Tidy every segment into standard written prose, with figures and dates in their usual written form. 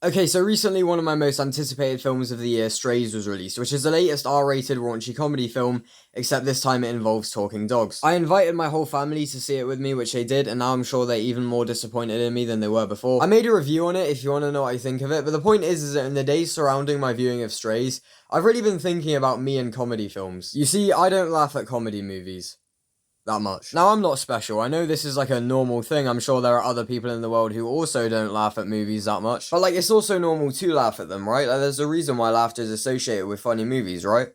Okay, so recently one of my most anticipated films of the year, Strays, was released, which is the latest R-rated raunchy comedy film, except this time it involves talking dogs. I invited my whole family to see it with me, which they did, and now I'm sure they're even more disappointed in me than they were before. I made a review on it if you want to know what I think of it, but the point is that in the days surrounding my viewing of Strays, I've really been thinking about me and comedy films. You see, I don't laugh at comedy movies that much. Now, I'm not special. I know this is like a normal thing. I'm sure there are other people in the world who also don't laugh at movies that much. But like, it's also normal to laugh at them, right? Like, there's a reason why laughter is associated with funny movies, right?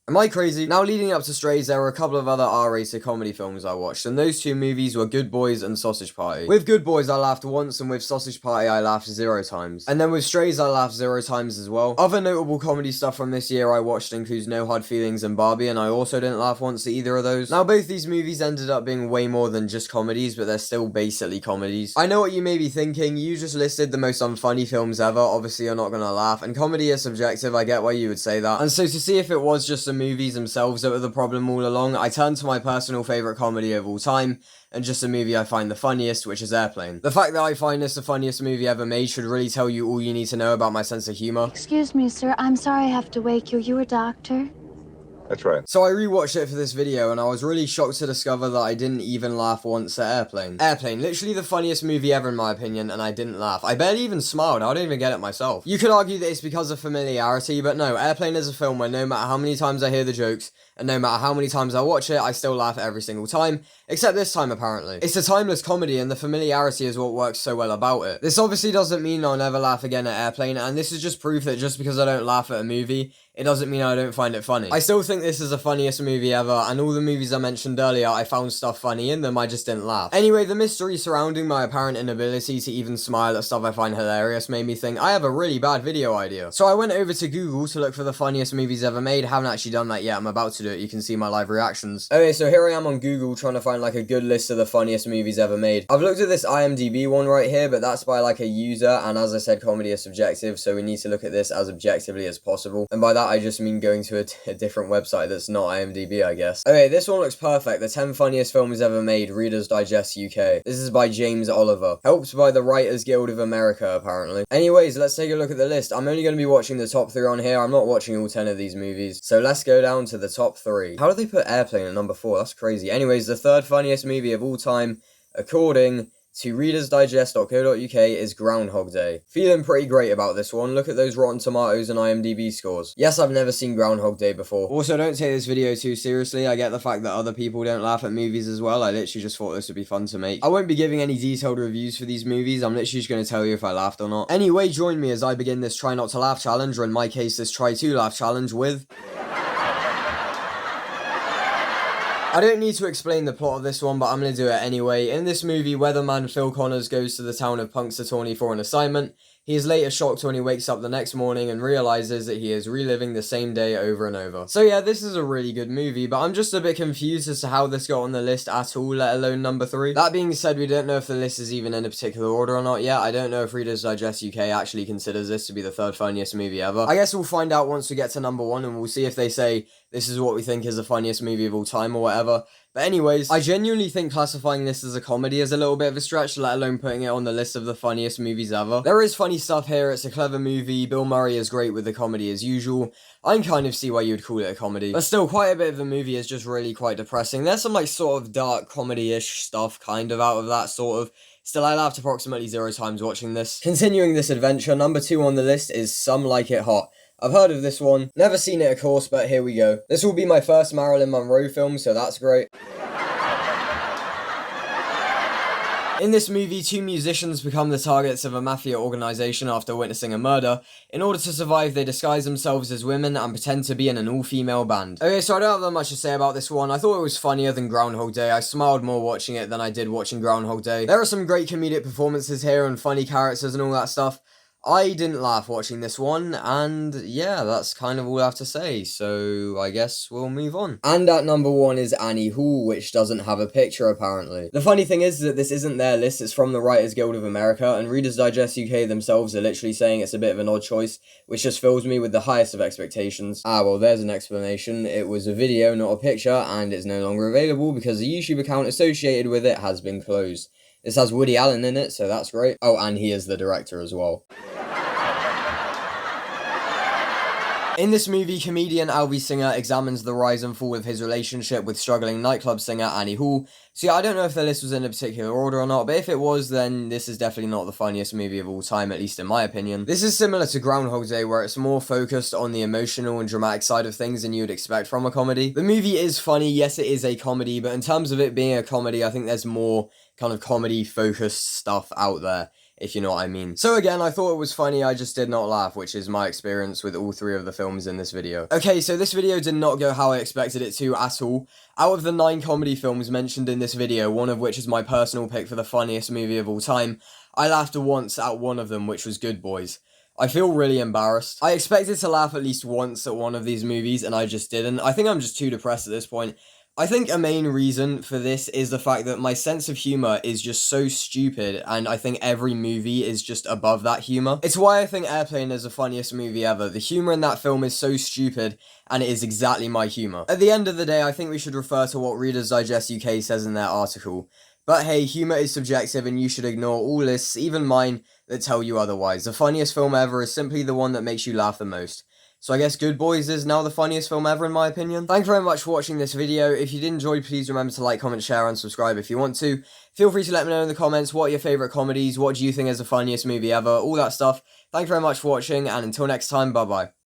Am I crazy? Now, leading up to Strays, there were a couple of other R-rated comedy films I watched, and those two movies were Good Boys and Sausage Party. With Good Boys, I laughed once, and with Sausage Party, I laughed 0 times. And then with Strays, I laughed 0 times as well. Other notable comedy stuff from this year I watched includes No Hard Feelings and Barbie, and I also didn't laugh once at either of those. Now, both these movies ended up being way more than just comedies, but they're still basically comedies. I know what you may be thinking, you just listed the most unfunny films ever, obviously you're not gonna laugh, and comedy is subjective, I get why you would say that. And so to see if it was just the movies themselves that were the problem all along, I turned to my personal favourite comedy of all time, and just a movie I find the funniest, which is Airplane. The fact that I find this the funniest movie ever made should really tell you all you need to know about my sense of humour. Excuse me, sir. I'm sorry I have to wake you. You a doctor? That's right. So I rewatched it for this video, and I was really shocked to discover that I didn't even laugh once at Airplane. Airplane, literally the funniest movie ever in my opinion, and I didn't laugh. I barely even smiled, I don't even get it myself. You could argue that it's because of familiarity, but no, Airplane is a film where no matter how many times I hear the jokes, and no matter how many times I watch it, I still laugh every single time, except this time apparently. It's a timeless comedy, and the familiarity is what works so well about it. This obviously doesn't mean I'll never laugh again at Airplane, and this is just proof that just because I don't laugh at a movie, it doesn't mean I don't find it funny. I still think this is the funniest movie ever, and all the movies I mentioned earlier, I found stuff funny in them, I just didn't laugh. Anyway, the mystery surrounding my apparent inability to even smile at stuff I find hilarious made me think I have a really bad video idea. So I went over to Google to look for the funniest movies ever made. Haven't actually done that yet, I'm about to do it, you can see my live reactions. Okay, so here I am on Google trying to find like a good list of the funniest movies ever made. I've looked at this IMDb one right here, but that's by like a user, and as I said, comedy is subjective, so we need to look at this as objectively as possible. And by that I just mean going to a different website that's not IMDb, I guess. Okay, this one looks perfect. The 10 funniest films ever made, Reader's Digest UK. This is by James Oliver. Helped by the Writers Guild of America, apparently. Anyways, let's take a look at the list. I'm only going to be watching the top 3 on here. I'm not watching all 10 of these movies. So let's go down to the top 3. How do they put Airplane at number 4? That's crazy. Anyways, the third funniest movie of all time, according to readersdigest.co.uk, is Groundhog Day. Feeling pretty great about this one. Look at those Rotten Tomatoes and IMDb scores. Yes, I've never seen Groundhog Day before. Also, don't take this video too seriously. I get the fact that other people don't laugh at movies as well. I literally just thought this would be fun to make. I won't be giving any detailed reviews for these movies. I'm literally just going to tell you if I laughed or not. Anyway, join me as I begin this try not to laugh challenge, or in my case, this try to laugh challenge with... I don't need to explain the plot of this one, but I'm going to do it anyway. In this movie, weatherman Phil Connors goes to the town of Punxsutawney for an assignment. He is later shocked when he wakes up the next morning and realizes that he is reliving the same day over and over. So yeah, this is a really good movie, but I'm just a bit confused as to how this got on the list at all, let alone number 3. That being said, we don't know if the list is even in a particular order or not yet. I don't know if Reader's Digest UK actually considers this to be the third funniest movie ever. I guess we'll find out once we get to number 1, and we'll see if they say this is what we think is the funniest movie of all time or whatever. But anyways, I genuinely think classifying this as a comedy is a little bit of a stretch, let alone putting it on the list of the funniest movies ever. There is funny stuff here, it's a clever movie, Bill Murray is great with the comedy as usual. I can kind of see why you would call it a comedy. But still, quite a bit of the movie is just really quite depressing. There's some like sort of dark comedy-ish stuff kind of out of that sort of. Still, I laughed approximately 0 times watching this. Continuing this adventure, number 2 on the list is Some Like It Hot. I've heard of this one, never seen it of course, but here we go. This will be my first Marilyn Monroe film, so that's great. In this movie, 2 musicians become the targets of a mafia organization after witnessing a murder. In order to survive, they disguise themselves as women and pretend to be in an all-female band. Okay, so I don't have that much to say about this one. I thought it was funnier than Groundhog Day. I smiled more watching it than I did watching Groundhog Day. There are some great comedic performances here and funny characters and all that stuff. I didn't laugh watching this one, and yeah, that's kind of all I have to say, so I guess we'll move on. And at number 1 is Annie Hall, which doesn't have a picture apparently. The funny thing is that this isn't their list, it's from the Writers Guild of America, and Reader's Digest UK themselves are literally saying it's a bit of an odd choice, which just fills me with the highest of expectations. Ah, well, there's an explanation. It was a video, not a picture, and it's no longer available because the YouTube account associated with it has been closed. This has Woody Allen in it, so that's great. Oh, and he is the director as well. In this movie, comedian Alvy Singer examines the rise and fall of his relationship with struggling nightclub singer Annie Hall. So yeah, I don't know if the list was in a particular order or not, but if it was, then this is definitely not the funniest movie of all time, at least in my opinion. This is similar to Groundhog Day, where it's more focused on the emotional and dramatic side of things than you would expect from a comedy. The movie is funny, yes it is a comedy, but in terms of it being a comedy, I think there's more kind of comedy-focused stuff out there, if you know what I mean. So again, I thought it was funny, I just did not laugh, which is my experience with all 3 of the films in this video. Okay, so this video did not go how I expected it to at all. Out of the 9 comedy films mentioned in this video, one of which is my personal pick for the funniest movie of all time, I laughed once at one of them, which was Good Boys. I feel really embarrassed. I expected to laugh at least once at one of these movies, and I just didn't. I think I'm just too depressed at this point. I think a main reason for this is the fact that my sense of humor is just so stupid, and I think every movie is just above that humor. It's why I think Airplane is the funniest movie ever. The humor in that film is so stupid, and it is exactly my humor. At the end of the day, I think we should refer to what Reader's Digest UK says in their article. But hey, humor is subjective, and you should ignore all lists, even mine, that tell you otherwise. The funniest film ever is simply the one that makes you laugh the most. So I guess Good Boys is now the funniest film ever in my opinion. Thank you very much for watching this video. If you did enjoy, please remember to like, comment, share, and subscribe if you want to. Feel free to let me know in the comments what are your favourite comedies, what do you think is the funniest movie ever, all that stuff. Thank you very much for watching, and until next time, bye bye.